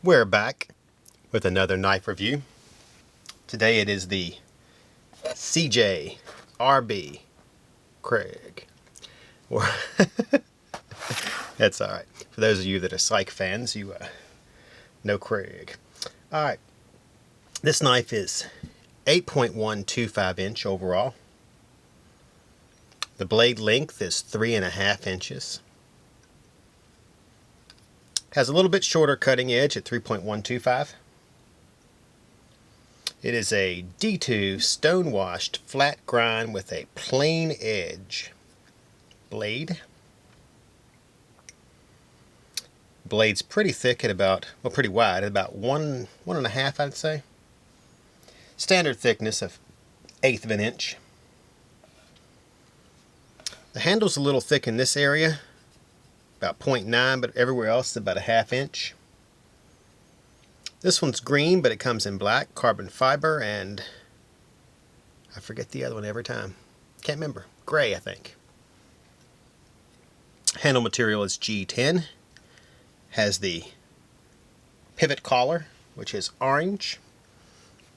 We're back with another knife review. Today it is the CJRB Crag. That's alright. For those of you that are Psych fans, you know Crag. Alright. This knife is 8.125 inch overall. The blade length is 3.5 inches. Has a little bit shorter cutting edge at 3.125. It is a D2 stone-washed flat grind with a plain edge blade. Blade's pretty thick at about, well, pretty wide at about 1.5, I'd say. Standard thickness of 1/8 of an inch. The handle's a little thick in this area, about 0.9, but everywhere else is about 1/2 inch. This one's green, but it comes in black, carbon fiber, and I forget the other one every time. Can't remember. Gray, I think. Handle material is G10. Has the pivot collar, which is orange.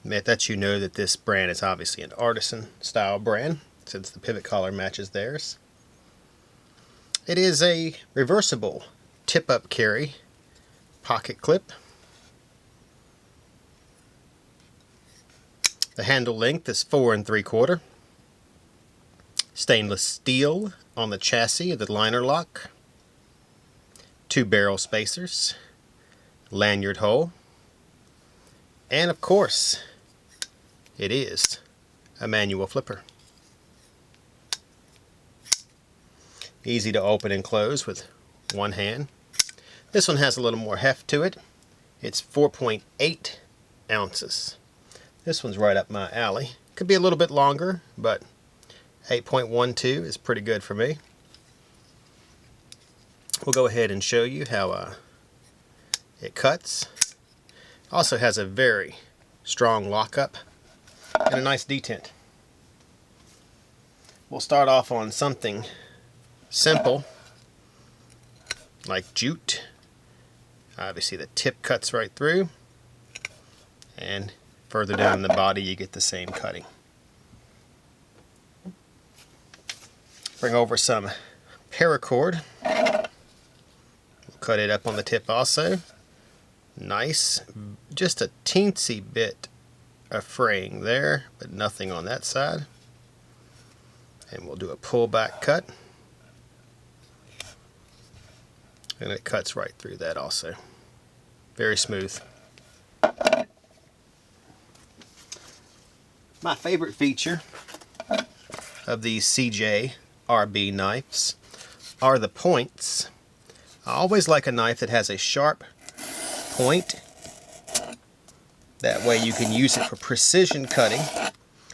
That lets you know that this brand is obviously an artisan style brand, since the pivot collar matches theirs. It is a reversible tip-up carry pocket clip. The handle length is 4 3/4. Stainless steel on the chassis of the Linerlock. 2 barrel spacers. Lanyard hole. And of course, it is a manual flipper. Easy to open and close with one hand. This one has a little more heft to it. It's 4.8 ounces. This one's right up my alley. Could be a little bit longer, but 8.12 is pretty good for me. We'll go ahead and show you how it cuts. Also has a very strong lockup and a nice detent. We'll start off on something simple like jute. Obviously the tip cuts right through, and further down the body you get the same cutting. Bring over some paracord. We'll cut it up on the tip also. Nice, just a teensy bit of fraying there, but nothing on that side. And we'll do a pull back cut. And it cuts right through that also. Very smooth. My favorite feature of these CJRB knives are the points. I always like a knife that has a sharp point. That way you can use it for precision cutting.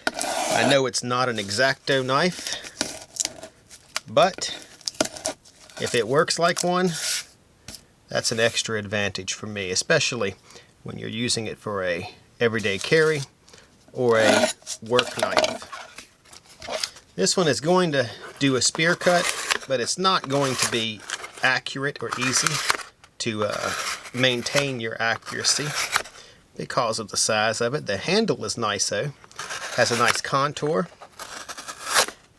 I know it's not an X-Acto knife, but if it works like one, that's an extra advantage for me, especially when you're using it for a everyday carry or a work knife. This one is going to do a spear cut, but it's not going to be accurate or easy to maintain your accuracy because of the size of it. The handle is nice though, has a nice contour,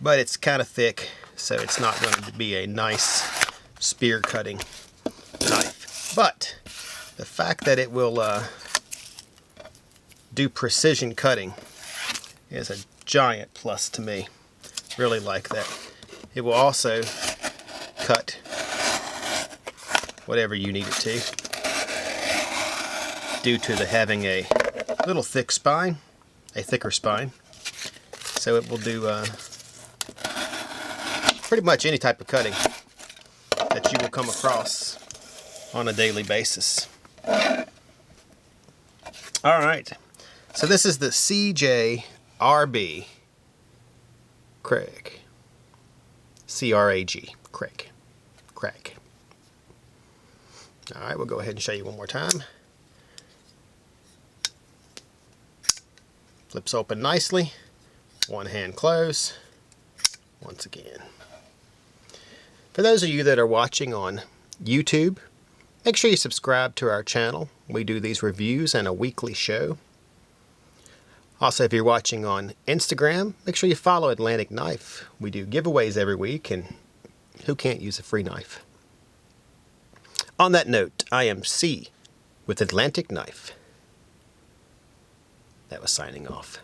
but it's kind of thick, so it's not going to be a nice spear cutting knife. But the fact that it will do precision cutting is a giant plus to me. Really like that. It will also cut whatever you need it to, due to the having a little thick spine, a thicker spine. So it will do pretty much any type of cutting that you will come across on a daily basis. Alright, so this is the CJRB Crag. C-R-A-G, Crag. Crag. Alright, we'll go ahead and show you one more time. Flips open nicely. One hand close. Once again. For those of you that are watching on YouTube, Make sure you subscribe to our channel. We do these reviews and a weekly show. Also, if you're watching on Instagram, make sure you follow Atlantic Knife. We do giveaways every week, and who can't use a free knife? On that note, I am C with Atlantic Knife. That was signing off.